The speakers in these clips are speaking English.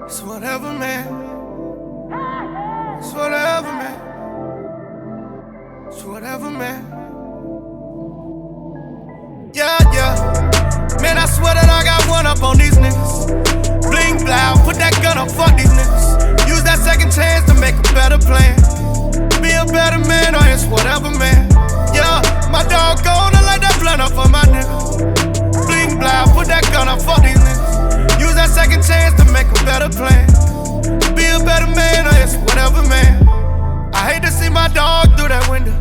It's whatever, man. It's whatever, man. It's whatever, man. Yeah, yeah. Man, I swear that I got one up on these niggas. Bling, blow, put that gun up, fuck these niggas. Use that second chance to make a better plan. Be a better man, or it's whatever, man. Yeah, my dog gonna light that blunt up for my nigga. Bling, blow, put that gun up, fuck these niggas. Use that second chance to make a better plan. Be a better man, or it's whatever, man. I hate to see my dog through that window.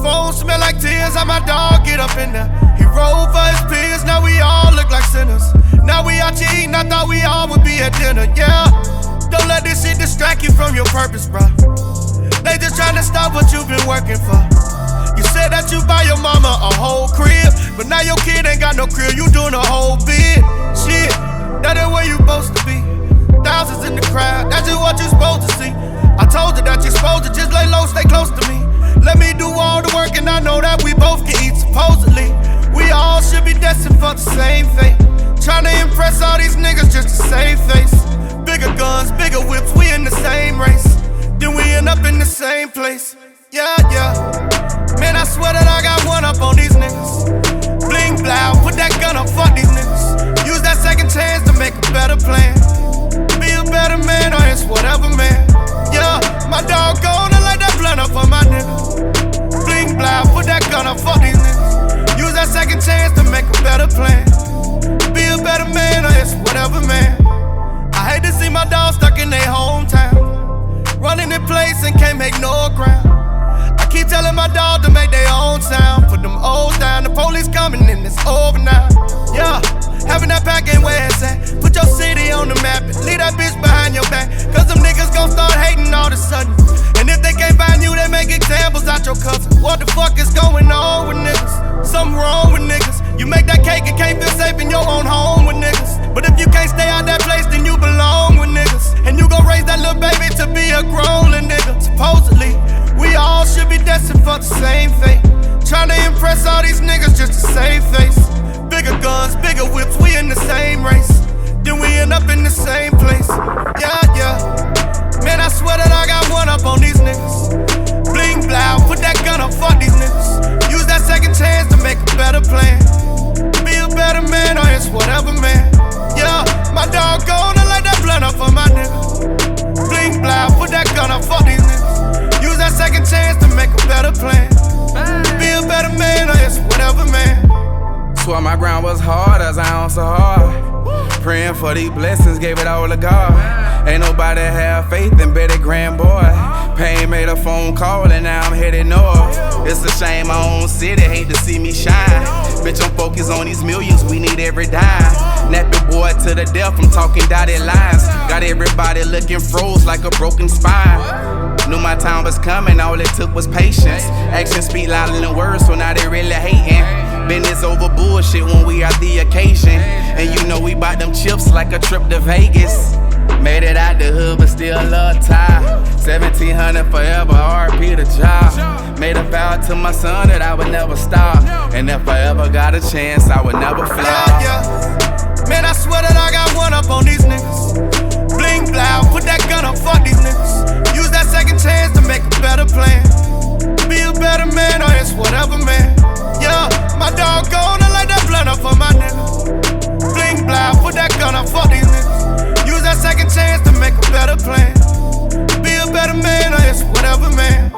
Phone smell like tears, how my dog get up in there. He rolled for his peers, now we all look like sinners. Now we out to eating, I thought we all would be at dinner, yeah. Don't let this shit distract you from your purpose, bro. They just trying to stop what you've been working for. You said that you buy your mama a whole crib, but now your kid ain't got no crib, you doing a whole bid. Shit, that ain't where you supposed to be. Thousands in the crowd, that's just what you supposed to see. I told you that you're supposed to just lay low, stay close to me. Let me do all the work and I know that we both can eat, supposedly. We all should be destined for the same fate. Tryna impress all these niggas just to save face. Bigger guns, bigger whips, we in the same race. Then we end up in the same place. Yeah, yeah. Man, I swear that I got one up on these niggas. Bling, blow, put that gun up, fuck these niggas. Use that second chance to make a better plan. Be a better man, or it's whatever, man. Yeah, my dog gonna light that blunt up for my nigga. Bling, blow, put that gun up, fuck these niggas. Use that second chance to make a better plan. Be a better man, or it's whatever, man. I hate to see my dog stuck in their hometown, running in place and can't make no ground. I keep telling my dog to make their own sound. Put them O's down, the police coming and it's over now. Yeah, having that pack ain't where it's at. Put your city on the map and leave that bitch behind your back. Cause them niggas gon' start hating all of a sudden. And if they can't find you, they make examples out your cousin. What the fuck is going on with niggas? Something wrong with niggas. You make that cake and can't feel safe in your own home with niggas. But if you can't stay out that place, then you belong with niggas. And you gon' raise that little baby to be a grown little nigga. Supposedly, we all should be destined for the same fate. Tryna impress all these niggas just to save face. Bigger guns, bigger whips, we in the same race. Then we end up in the same place. Yeah, yeah. Man, I swear that I got one up on these niggas. Bling, blow, put that gun up, fuck these niggas. Use that second chance to make a better plan. Be a better man, or it's whatever, man. Yeah, my dog gonna light that blunt up for my nigga. Bling, blow, put that gun up, fuck these niggas. Use that second chance to make a better plan. Be a better man, or it's whatever, man. Swear my ground was hard as an ounce of hard. Praying for these blessings, gave it all to God. Ain't nobody have faith in Betty Grand Boy. Pain made a phone call and now I'm headed north. It's a shame my own city hate to see me shine. Bitch, I'm focused on these millions, we need every dime. Nappy boy to the death, I'm talking dotted lines. Got everybody looking froze like a broken spine. Knew my time was coming, all it took was patience. Actions speak louder than words, so now they really hating. Business over bullshit when we at the occasion. And you know we bought them chips like a trip to Vegas. Made it out the hood, but still love tie. 1700 forever, RP the job. Made a vow to my son that I would never stop. And if I ever got a chance, I would never flop. Yeah, yeah. Man, I swear that I got one up on these niggas. Bling, blow, put that gun up, fuck these niggas. Use that second chance to make a better plan. Be a better man, or it's whatever, man. Yeah, my dog gonna light that blunt up for my nigga. Bling, blow, put that gun up, fuck these niggas. Use that second chance to make a better plan. Be a better man, or it's whatever, man.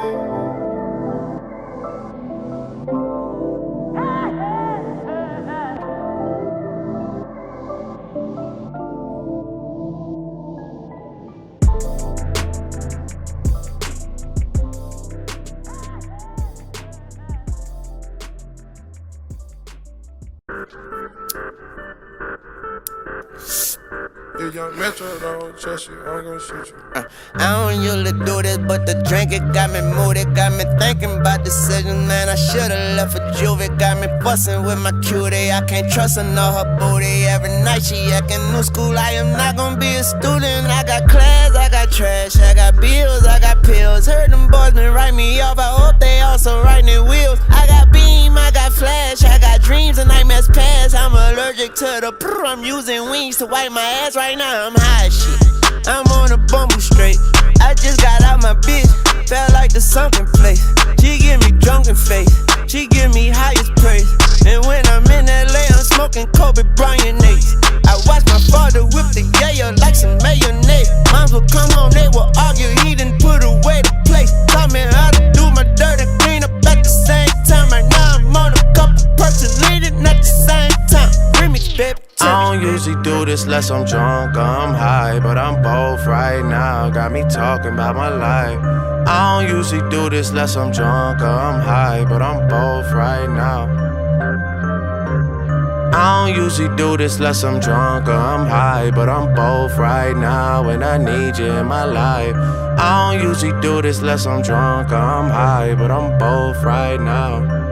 If young Metro don't trust you, I'm gonna shoot you. I don't usually do this, but the drink it got me moody. Got me thinking about decisions, man. I should've left for juvie. Got me bustin' with my cutie. I can't trust her, know her booty. Every night she acting new school. I am not gonna be a student. I got class, I got trash, I got bills, I got pills. Heard them boys been write me off. I hope they also writing their wheels. I got beam, I got flash, I got dreams and nightmares past. I'm allergic to the I'm using wings to wipe my ass right now. I'm high as shit. I'm on a bumble straight. I just got out my bitch, felt like the sunken place. She give me drunken face, she give me highest praise. And when I'm in LA, I'm smoking Kobe Bryant Ace. I watch my father whip the yayo like some mayonnaise. Moms will come home, they will argue, he done put away the place. Taught me how to do my dirt and clean up at the same time. Right now I'm on a couple perks and leading at the same time. Remix, baby. I don't usually do this unless I'm drunk or I'm high, but I'm both right now. Got me talking about my life. I don't usually do this unless I'm drunk or I'm high, but I'm both right now. I don't usually do this unless I'm drunk or I'm high, but I'm both right now, and I need you in my life. I don't usually do this unless I'm drunk or I'm high, but I'm both right now.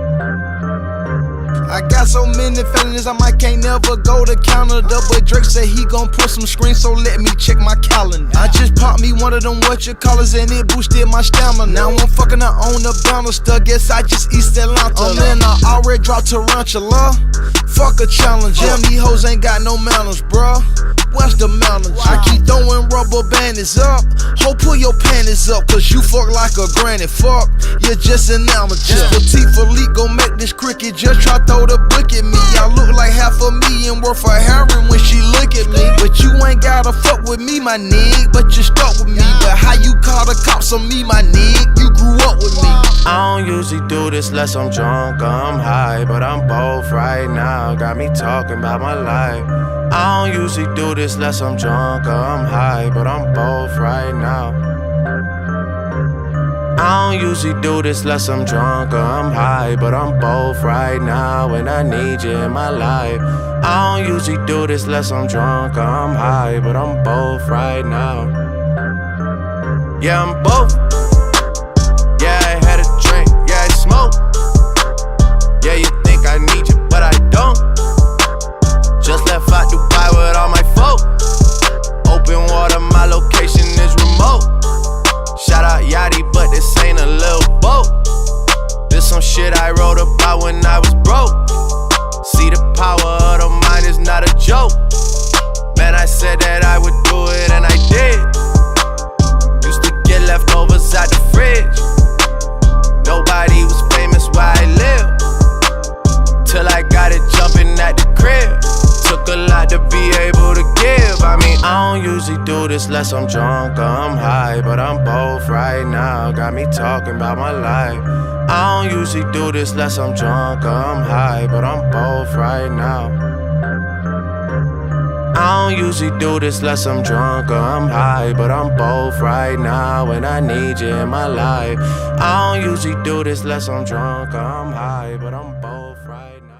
I got so many feelings, I might can't never go to Canada. But Drake said he gon' put some screens, so let me check my calendar. I just popped me one of them whatchamacallits and it boosted my stamina. Now I'm fucking her on the banister, guess I just East Atlanta. Man, I already dropped Tarantula. Fuck a challenge, damn these hoes ain't got no manners, bruh. What's the mountains? I keep throwing rubber bandits up. Ho, pull your panties up, cause you fuck like a granny. Fuck, you're just an amateur. Petite Philippe gon' make this cricket, just try throw the book at me. I look like $500,000 worth of heroin when she look at me. But you ain't gotta fuck with me, my nigga, but you stuck with me. But how you call the cops on me, my nigga? You grew up with me. I don't usually do this unless I'm drunk or I'm high, but I'm both right now. Got me talking about my life. I don't usually do this unless I'm drunk or I'm high, but I'm both right now. I don't usually do this unless I'm drunk or I'm high, but I'm both right now, and I need you in my life. I don't usually do this unless I'm drunk or I'm high, but I'm both right now. Yeah, I'm both. Yeah, I had a drink, yeah, I smoke. Yeah, you think I need you, but I don't. Just left out Dubai with all my folk. Open water, my location is remote. Shout out Yachty, but this ain't a little boat. This some shit I wrote about when I was broke. See, the power of the mind is not a joke. Man, I said that I would do it and I did. Used to get leftovers out the fridge. Nobody was famous where I live, till I got it jumping at the crib. Took a lot to be able to give. I mean, I don't usually do this unless I'm drunk or I'm high, but I'm both right now. Got me talking about my life. I don't usually do this unless I'm drunk or I'm high, but I'm both right now. I don't usually do this unless I'm drunk or I'm high, but I'm both right now, and I need you in my life. I don't usually do this unless I'm drunk or I'm high, but I'm both right now.